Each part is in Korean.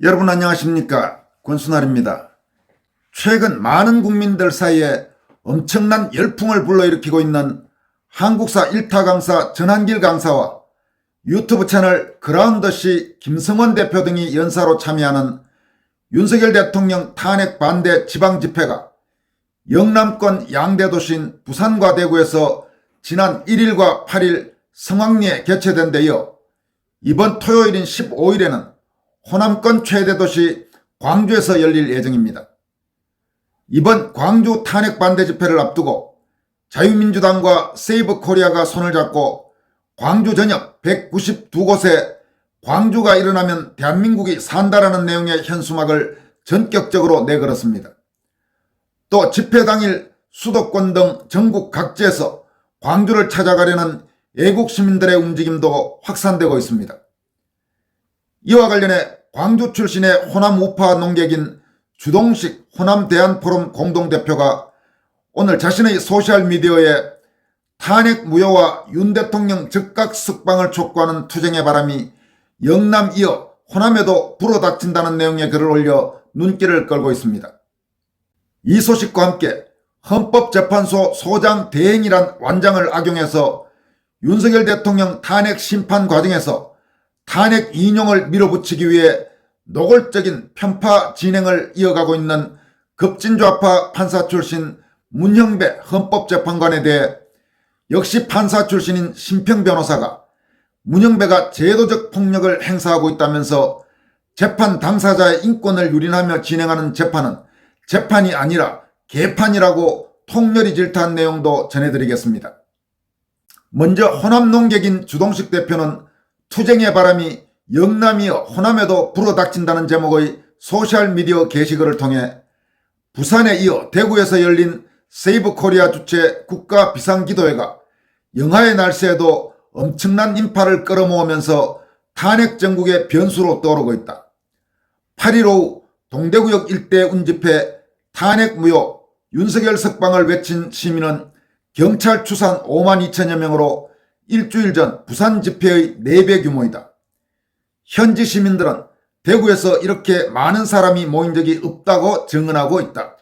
여러분 안녕하십니까? 권순할입니다. 최근 많은 국민들 사이에 엄청난 열풍을 불러일으키고 있는 한국사 1타 강사 전한길 강사와 유튜브 채널 그라운더씨 김성원 대표 등이 연사로 참여하는 윤석열 대통령 탄핵 반대 지방집회가 영남권 양대 도시인 부산과 대구에서 지난 1일과 8일 성황리에 개최된 데 이어 이번 토요일인 15일에는 호남권 최대 도시 광주에서 열릴 예정입니다. 이번 광주 탄핵 반대 집회를 앞두고 자유민주당과 세이브코리아가 손을 잡고 광주 전역 192곳에 광주가 일어나면 대한민국이 산다라는 내용의 현수막을 전격적으로 내걸었습니다. 또 집회 당일 수도권 등 전국 각지에서 광주를 찾아가려는 애국 시민들의 움직임도 확산되고 있습니다. 이와 관련해 광주 출신의 호남 우파 농객인 주동식 호남대한포럼 공동대표가 오늘 자신의 소셜미디어에 탄핵 무효와 윤 대통령 즉각 석방을 촉구하는 투쟁의 바람이 영남 이어 호남에도 불어닥친다는 내용의 글을 올려 눈길을 끌고 있습니다. 이 소식과 함께 헌법재판소 소장 대행이란 완장을 악용해서 윤석열 대통령 탄핵 심판 과정에서 탄핵 인용을 밀어붙이기 위해 노골적인 편파 진행을 이어가고 있는 급진좌파 판사 출신 문형배 헌법재판관에 대해 역시 판사 출신인 심평 변호사가 문형배가 제도적 폭력을 행사하고 있다면서 재판 당사자의 인권을 유린하며 진행하는 재판은 재판이 아니라 개판이라고 통렬히 질타한 내용도 전해드리겠습니다. 먼저 호남 농객인 주동식 대표는 투쟁의 바람이 영남이어 호남에도 불어닥친다는 제목의 소셜미디어 게시글을 통해 부산에 이어 대구에서 열린 세이브코리아 주최 국가비상기도회가 영하의 날씨에도 엄청난 인파를 끌어모으면서 탄핵 정국의 변수로 떠오르고 있다. 8일 오후 동대구역 일대 운집회 탄핵 무효 윤석열 석방을 외친 시민은 경찰 추산 5만 2천여 명으로 일주일 전 부산 집회의 4배 규모이다. 현지 시민들은 대구에서 이렇게 많은 사람이 모인 적이 없다고 증언하고 있다.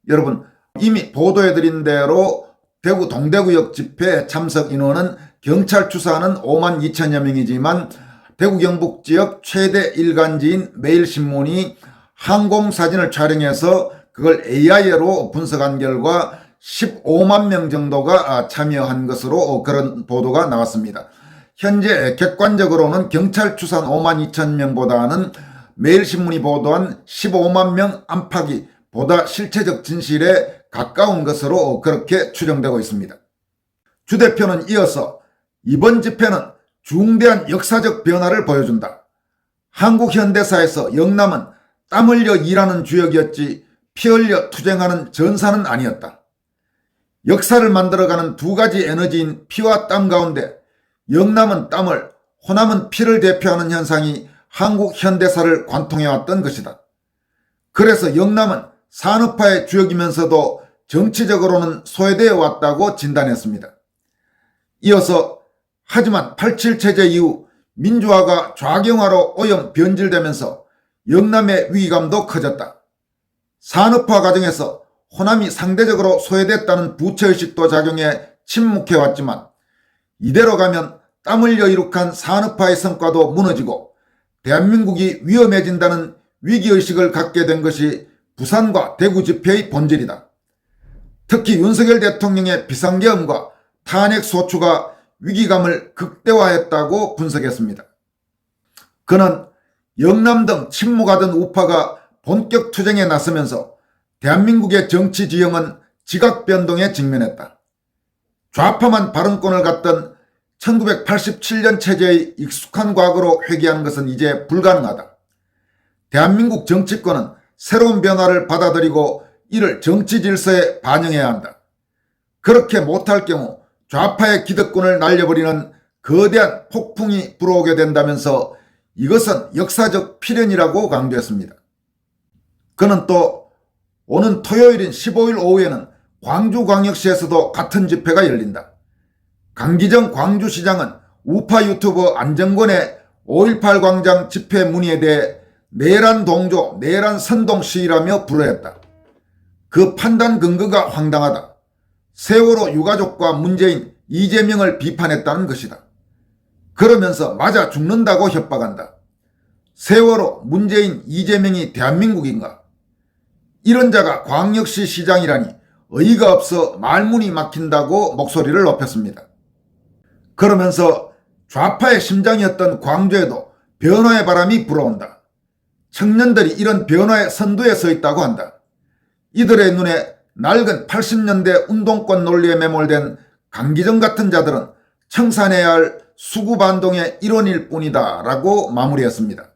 여러분 이미 보도해드린 대로 대구 동대구역 집회 참석 인원은 경찰 추산은 5만 2천여 명이지만 대구 경북지역 최대 일간지인 매일신문이 항공사진을 촬영해서 그걸 AI로 분석한 결과 15만 명 정도가 참여한 것으로 그런 보도가 나왔습니다. 현재 객관적으로는 경찰 추산 5만 2천 명보다는 매일신문이 보도한 15만 명 안팎이 보다 실체적 진실에 가까운 것으로 그렇게 추정되고 있습니다. 주 대표는 이어서 이번 집회는 중대한 역사적 변화를 보여준다. 한국 현대사에서 영남은 땀 흘려 일하는 주역이었지 피 흘려 투쟁하는 전사는 아니었다. 역사를 만들어가는 두 가지 에너지인 피와 땀 가운데 영남은 땀을, 호남은 피를 대표하는 현상이 한국 현대사를 관통해왔던 것이다. 그래서 영남은 산업화의 주역이면서도 정치적으로는 소외되어 왔다고 진단했습니다. 이어서 하지만 87 체제 이후 민주화가 좌경화로 오염 변질되면서 영남의 위기감도 커졌다. 산업화 과정에서 호남이 상대적으로 소외됐다는 부채의식도 작용해 침묵해왔지만 이대로 가면 땀 흘려 이룩한 산업화의 성과도 무너지고 대한민국이 위험해진다는 위기의식을 갖게 된 것이 부산과 대구 집회의 본질이다. 특히 윤석열 대통령의 비상계엄과 탄핵 소추가 위기감을 극대화했다고 분석했습니다. 그는 영남 등 침묵하던 우파가 본격 투쟁에 나서면서 대한민국의 정치 지형은 지각 변동에 직면했다. 좌파만 발언권을 갖던 1987년 체제의 익숙한 과거로 회귀하는 것은 이제 불가능하다. 대한민국 정치권은 새로운 변화를 받아들이고 이를 정치 질서에 반영해야 한다. 그렇게 못할 경우 좌파의 기득권을 날려버리는 거대한 폭풍이 불어오게 된다면서 이것은 역사적 필연이라고 강조했습니다. 그는 또 오는 토요일인 15일 오후에는 광주광역시에서도 같은 집회가 열린다. 강기정 광주시장은 우파 유튜버 안정권의 5.18 광장 집회 문의에 대해 내란 동조, 내란 선동 시위라며 불허했다. 그 판단 근거가 황당하다. 세월호 유가족과 문재인, 이재명을 비판했다는 것이다. 그러면서 맞아 죽는다고 협박한다. 세월호, 문재인, 이재명이 대한민국인가? 이런 자가 광역시 시장이라니 어이가 없어 말문이 막힌다고 목소리를 높였습니다. 그러면서 좌파의 심장이었던 광주에도 변화의 바람이 불어온다. 청년들이 이런 변화의 선두에 서 있다고 한다. 이들의 눈에 낡은 80년대 운동권 논리에 매몰된 강기정 같은 자들은 청산해야 할 수구반동의 일원일 뿐이다 라고 마무리했습니다.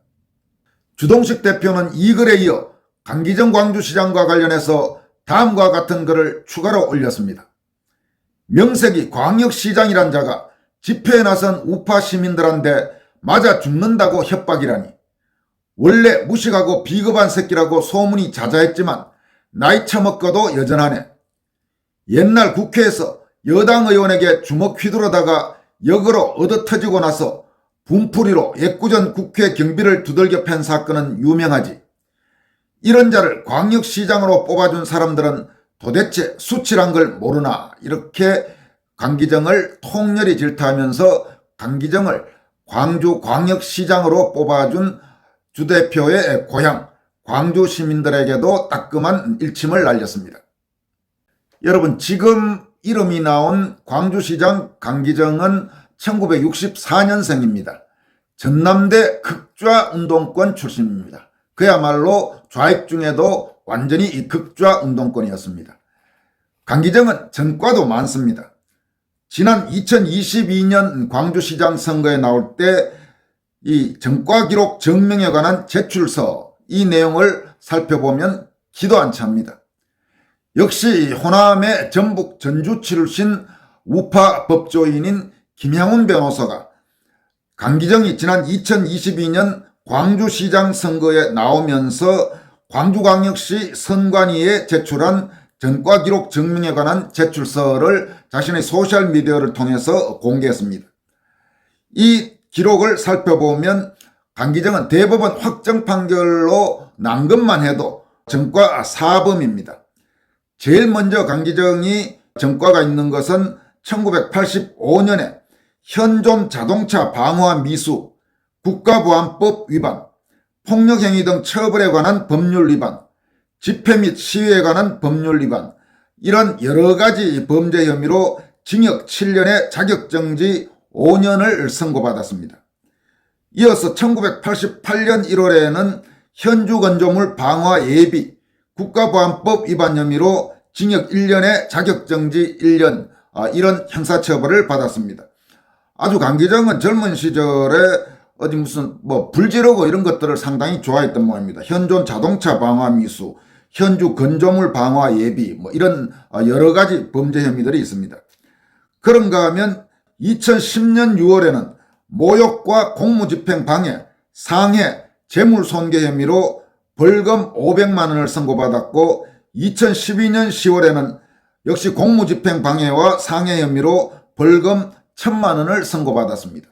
주동식 대표는 이 글에 이어 강기정 광주시장과 관련해서 다음과 같은 글을 추가로 올렸습니다. 명색이 광역시장이란 자가 집회에 나선 우파 시민들한테 맞아 죽는다고 협박이라니. 원래 무식하고 비겁한 새끼라고 소문이 자자했지만 나이 처먹고도 여전하네. 옛날 국회에서 여당 의원에게 주먹 휘두르다가 역으로 얻어터지고 나서 분풀이로 애꿎은 국회 경비를 두들겨 팬 사건은 유명하지. 이런 자를 광역시장으로 뽑아준 사람들은 도대체 수치란 걸 모르나, 이렇게 강기정을 통렬히 질타하면서 강기정을 광주광역시장으로 뽑아준 주 대표의 고향 광주 시민들에게도 따끔한 일침을 날렸습니다. 여러분, 지금 이름이 나온 광주시장 강기정은 1964년생입니다. 전남대 극좌 운동권 출신입니다. 그야말로 좌익 중에도 완전히 이 극좌 운동권이었습니다. 강기정은 전과도 많습니다. 지난 2022년 광주시장 선거에 나올 때 이 전과 기록 증명에 관한 제출서, 이 내용을 살펴보면 기도 안 찹니다. 역시 호남의 전북 전주 출신 우파 법조인인 김향훈 변호사가 강기정이 지난 2022년 광주시장 선거에 나오면서 광주광역시 선관위에 제출한 전과 기록 증명에 관한 제출서를 자신의 소셜미디어를 통해서 공개했습니다. 이 기록을 살펴보면 강기정은 대법원 확정 판결로 난 것만 해도 전과 4범입니다. 제일 먼저 강기정이 전과가 있는 것은 1985년에 현존 자동차 방화 미수, 국가보안법 위반, 폭력행위 등 처벌에 관한 법률 위반, 집회 및 시위에 관한 법률 위반, 이런 여러 가지 범죄 혐의로 징역 7년에 자격정지 5년을 선고받았습니다. 이어서 1988년 1월에는 현주 건조물 방화 예비, 국가보안법 위반 혐의로 징역 1년에 자격정지 1년, 이런 형사처벌을 받았습니다. 아주 강기정은 젊은 시절에 어디 무슨 불 지르고 이런 것들을 상당히 좋아했던 모양입니다. 현존 자동차 방화 미수, 현주 건조물 방화 예비, 이런 여러 가지 범죄 혐의들이 있습니다. 그런가 하면 2010년 6월에는 모욕과 공무집행 방해, 상해, 재물손괴 혐의로 벌금 500만 원을 선고받았고, 2012년 10월에는 역시 공무집행 방해와 상해 혐의로 벌금 1000만 원을 선고받았습니다.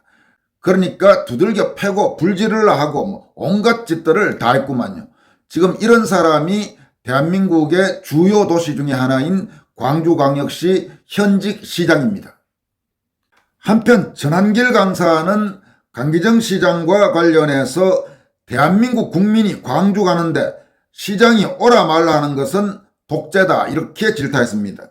그러니까 두들겨 패고 불지르려 하고 온갖 짓들을 다 했구만요. 지금 이런 사람이 대한민국의 주요 도시 중에 하나인 광주광역시 현직 시장입니다. 한편 전한길 강사는 강기정 시장과 관련해서 대한민국 국민이 광주 가는데 시장이 오라 말라 하는 것은 독재다, 이렇게 질타했습니다.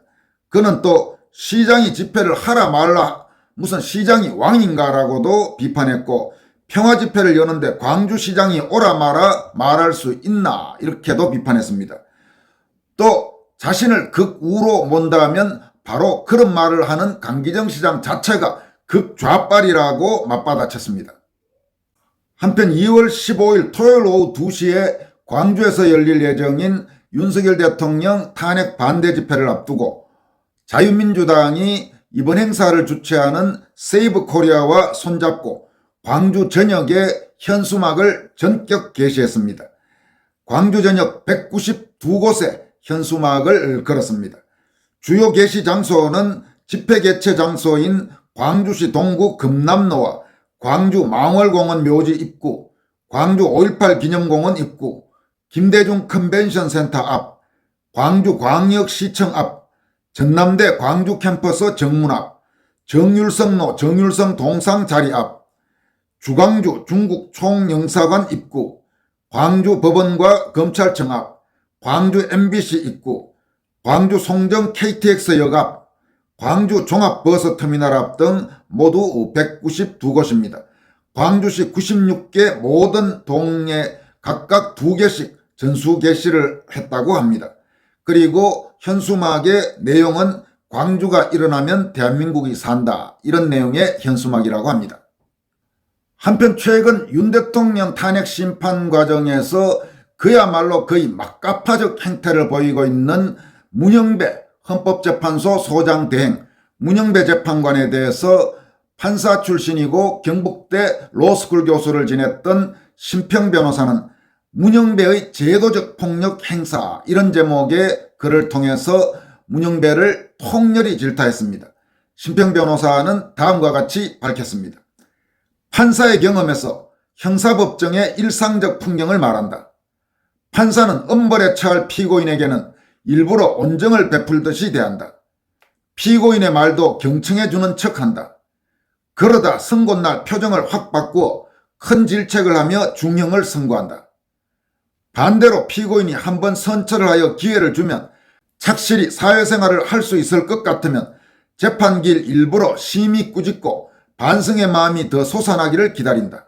그는 또 시장이 집회를 하라 말라, 무슨 시장이 왕인가라고도 비판했고, 평화 집회를 여는데 광주시장이 오라 마라 말할 수 있나, 이렇게도 비판했습니다. 또 자신을 극우로 본다면 바로 그런 말을 하는 강기정 시장 자체가 극좌빨이라고 맞받아쳤습니다. 한편 2월 15일 토요일 오후 2시에 광주에서 열릴 예정인 윤석열 대통령 탄핵 반대 집회를 앞두고 자유민주당이 이번 행사를 주최하는 세이브 코리아와 손잡고 광주 전역에 현수막을 전격 게시했습니다. 광주 전역 192곳에 현수막을 걸었습니다. 주요 게시 장소는 집회 개최 장소인 광주시 동구 금남로와 광주 망월공원 묘지 입구, 광주 5.18 기념공원 입구, 김대중 컨벤션 센터 앞, 광주 광역시청 앞, 전남대 광주 캠퍼스 정문 앞, 정율성로 정율성 동상 자리 앞, 주광주 중국 총영사관 입구, 광주 법원과 검찰청 앞, 광주 MBC 입구, 광주 송정 KTX역 앞, 광주 종합버스터미널 앞 등 모두 192곳입니다. 광주시 96개 모든 동에 각각 2개씩 전수 개시를 했다고 합니다. 그리고 현수막의 내용은 광주가 일어나면 대한민국이 산다, 이런 내용의 현수막이라고 합니다. 한편 최근 윤 대통령 탄핵 심판 과정에서 그야말로 거의 막가파적 행태를 보이고 있는 문영배 헌법재판소 소장 대행 문영배 재판관에 대해서 판사 출신이고 경북대 로스쿨 교수를 지냈던 심평 변호사는 문영배의 제도적 폭력 행사, 이런 제목의 글을 통해서 문영배를 통렬히 질타했습니다. 심평 변호사는 다음과 같이 밝혔습니다. 판사의 경험에서 형사법정의 일상적 풍경을 말한다. 판사는 엄벌에 처할 피고인에게는 일부러 온정을 베풀듯이 대한다. 피고인의 말도 경청해주는 척한다. 그러다 선고날 표정을 확 바꾸어 큰 질책을 하며 중형을 선고한다. 반대로 피고인이 한번 선처를 하여 기회를 주면 착실히 사회생활을 할 수 있을 것 같으면 재판기일 일부러 심히 꾸짖고 반성의 마음이 더 솟아나기를 기다린다.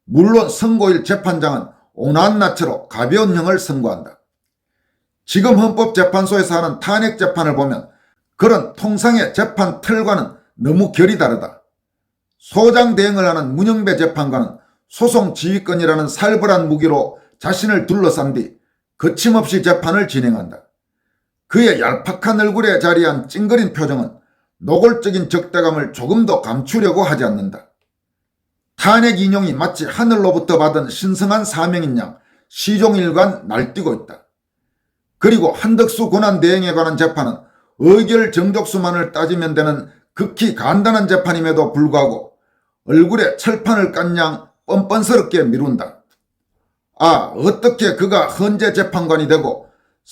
물론 선고일 재판장은 온화한나처로 가벼운 형을 선고한다. 지금 헌법재판소에서 하는 탄핵재판을 보면 그런 통상의 재판 틀과는 너무 결이 다르다. 소장 대행을 하는 문영배 재판관은 소송 지휘권이라는 살벌한 무기로 자신을 둘러싼 뒤 거침없이 재판을 진행한다. 그의 얄팍한 얼굴에 자리한 찡그린 표정은 노골적인 적대감을 조금도 감추려고 하지 않는다. 탄핵 인용이 마치 하늘로부터 받은 신성한 사명인 양 시종일관 날뛰고 있다. 그리고 한덕수 고난대행에 관한 재판은 의결정족수만을 따지면 되는 극히 간단한 재판임에도 불구하고 얼굴에 철판을 깐 양 뻔뻔스럽게 미룬다. 아, 어떻게 그가 헌재 재판관이 되고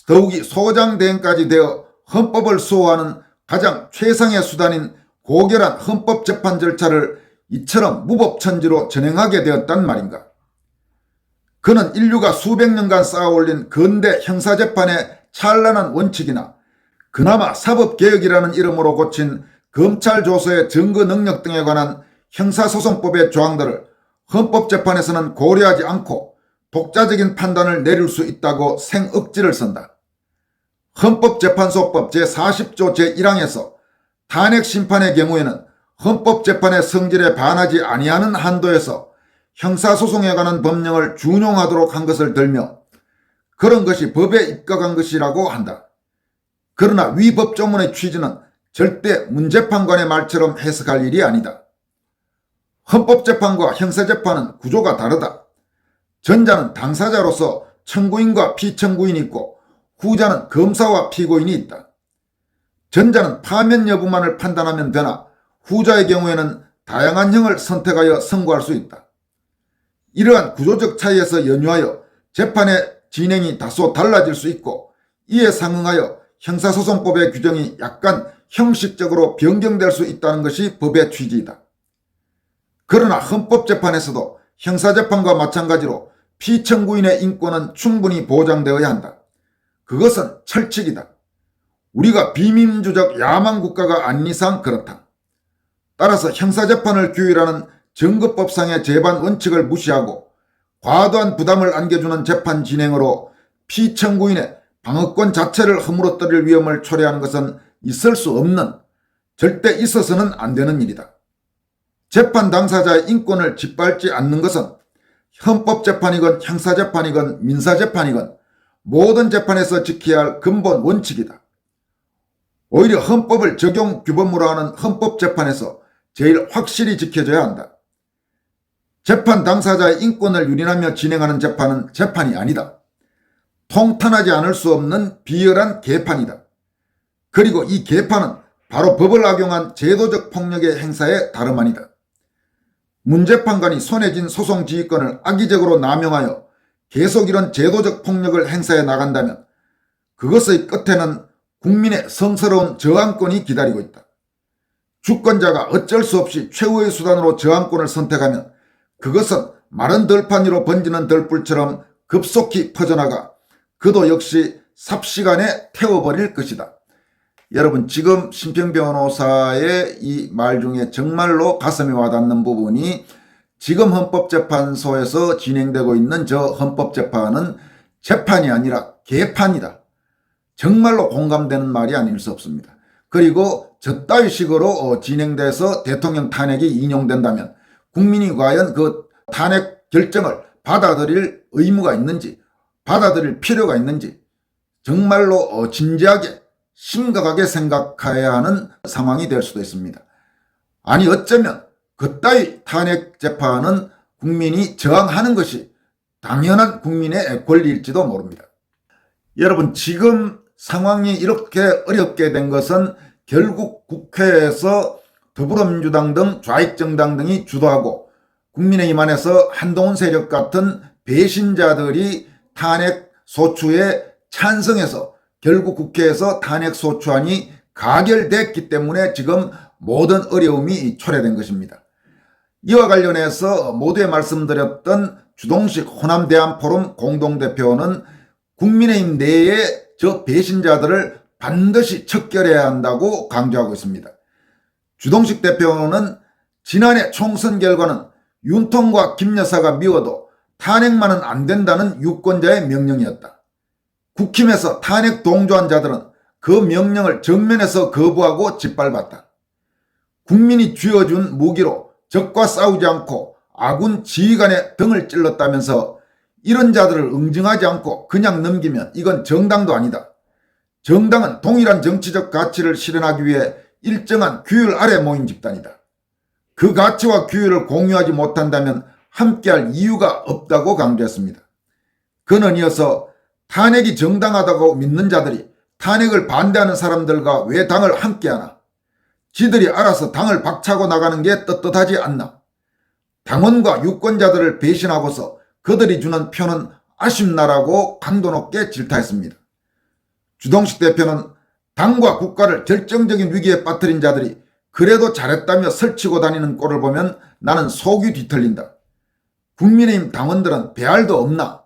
더욱이 소장대행까지 되어 헌법을 수호하는 가장 최상의 수단인 고결한 헌법재판 절차를 이처럼 무법천지로 전행하게 되었단 말인가. 그는 인류가 수백 년간 쌓아올린 근대 형사재판의 찬란한 원칙이나 그나마 사법개혁이라는 이름으로 고친 검찰조서의 증거 능력 등에 관한 형사소송법의 조항들을 헌법재판에서는 고려하지 않고 독자적인 판단을 내릴 수 있다고 생억지를 쓴다. 헌법재판소법 제40조 제1항에서 탄핵심판의 경우에는 헌법재판의 성질에 반하지 아니하는 한도에서 형사소송에 관한 법령을 준용하도록 한 것을 들며 그런 것이 법에 입각한 것이라고 한다. 그러나 위 법조문의 취지는 절대 문재판관의 말처럼 해석할 일이 아니다. 헌법재판과 형사재판은 구조가 다르다. 전자는 당사자로서 청구인과 피청구인이 있고 후자는 검사와 피고인이 있다. 전자는 파면 여부만을 판단하면 되나 후자의 경우에는 다양한 형을 선택하여 선고할 수 있다. 이러한 구조적 차이에서 연유하여 재판의 진행이 다소 달라질 수 있고 이에 상응하여 형사소송법의 규정이 약간 형식적으로 변경될 수 있다는 것이 법의 취지이다. 그러나 헌법재판에서도 형사재판과 마찬가지로 피청구인의 인권은 충분히 보장되어야 한다. 그것은 철칙이다. 우리가 비민주적 야만 국가가 아닌 이상 그렇다. 따라서 형사재판을 규율하는 정거법상의 재반 원칙을 무시하고 과도한 부담을 안겨주는 재판 진행으로 피청구인의 방어권 자체를 허물어뜨릴 위험을 초래하는 것은 있을 수 없는, 절대 있어서는 안 되는 일이다. 재판 당사자의 인권을 짓밟지 않는 것은 헌법재판이건 형사재판이건 민사재판이건 모든 재판에서 지켜야 할 근본 원칙이다. 오히려 헌법을 적용 규범으로 하는 헌법재판에서 제일 확실히 지켜져야 한다. 재판 당사자의 인권을 유린하며 진행하는 재판은 재판이 아니다. 통탄하지 않을 수 없는 비열한 개판이다. 그리고 이 개판은 바로 법을 악용한 제도적 폭력의 행사에 다름 아니다. 문재판관이 손에 쥔 소송지휘권을 악의적으로 남용하여 계속 이런 제도적 폭력을 행사해 나간다면 그것의 끝에는 국민의 성스러운 저항권이 기다리고 있다. 주권자가 어쩔 수 없이 최후의 수단으로 저항권을 선택하면 그것은 마른 들판 위로 번지는 들불처럼 급속히 퍼져나가 그도 역시 삽시간에 태워버릴 것이다. 여러분, 지금 심평 변호사의 이 말 중에 정말로 가슴에 와닿는 부분이 지금 헌법재판소에서 진행되고 있는 저 헌법재판은 재판이 아니라 개판이다. 정말로 공감되는 말이 아닐 수 없습니다. 그리고 저 따위 식으로 진행돼서 대통령 탄핵이 인용된다면 국민이 과연 그 탄핵 결정을 받아들일 의무가 있는지, 받아들일 필요가 있는지 정말로 진지하게 심각하게 생각해야 하는 상황이 될 수도 있습니다. 아니, 어쩌면 그따위 탄핵 재판은 국민이 저항하는 것이 당연한 국민의 권리일지도 모릅니다. 여러분, 지금 상황이 이렇게 어렵게 된 것은 결국 국회에서 더불어민주당 등 좌익정당 등이 주도하고 국민의힘 안에서 한동훈 세력 같은 배신자들이 탄핵 소추에 찬성해서 결국 국회에서 탄핵 소추안이 가결됐기 때문에 지금 모든 어려움이 초래된 것입니다. 이와 관련해서 모두에 말씀드렸던 주동식 호남대안포럼 공동대표는 국민의힘 내에 저 배신자들을 반드시 척결해야 한다고 강조하고 있습니다. 주동식 대표는 지난해 총선 결과는 윤통과 김 여사가 미워도 탄핵만은 안 된다는 유권자의 명령이었다. 국힘에서 탄핵 동조한 자들은 그 명령을 정면에서 거부하고 짓밟았다. 국민이 쥐어준 무기로 적과 싸우지 않고 아군 지휘관의 등을 찔렀다면서 이런 자들을 응징하지 않고 그냥 넘기면 이건 정당도 아니다. 정당은 동일한 정치적 가치를 실현하기 위해 일정한 규율 아래 모인 집단이다. 그 가치와 규율을 공유하지 못한다면 함께할 이유가 없다고 강조했습니다. 그는 이어서 탄핵이 정당하다고 믿는 자들이 탄핵을 반대하는 사람들과 왜 당을 함께하나? 지들이 알아서 당을 박차고 나가는 게 떳떳하지 않나? 당원과 유권자들을 배신하고서 그들이 주는 표는 아쉽나라고 강도 높게 질타했습니다. 주동식 대표는 당과 국가를 결정적인 위기에 빠뜨린 자들이 그래도 잘했다며 설치고 다니는 꼴을 보면 나는 속이 뒤틀린다. 국민의힘 당원들은 배알도 없나?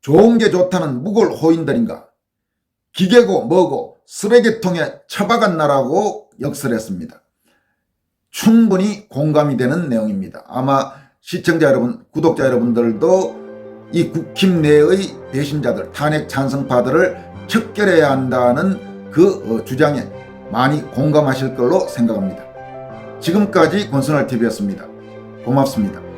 좋은 게 좋다는 무골 호인들인가? 기계고 뭐고 쓰레기통에 처박았나라고 역설했습니다. 충분히 공감이 되는 내용입니다. 아마 시청자 여러분, 구독자 여러분들도 이 국힘 내의 배신자들, 탄핵 찬성파들을 척결해야 한다는 그 주장에 많이 공감하실 걸로 생각합니다. 지금까지 권순할TV였습니다. 고맙습니다.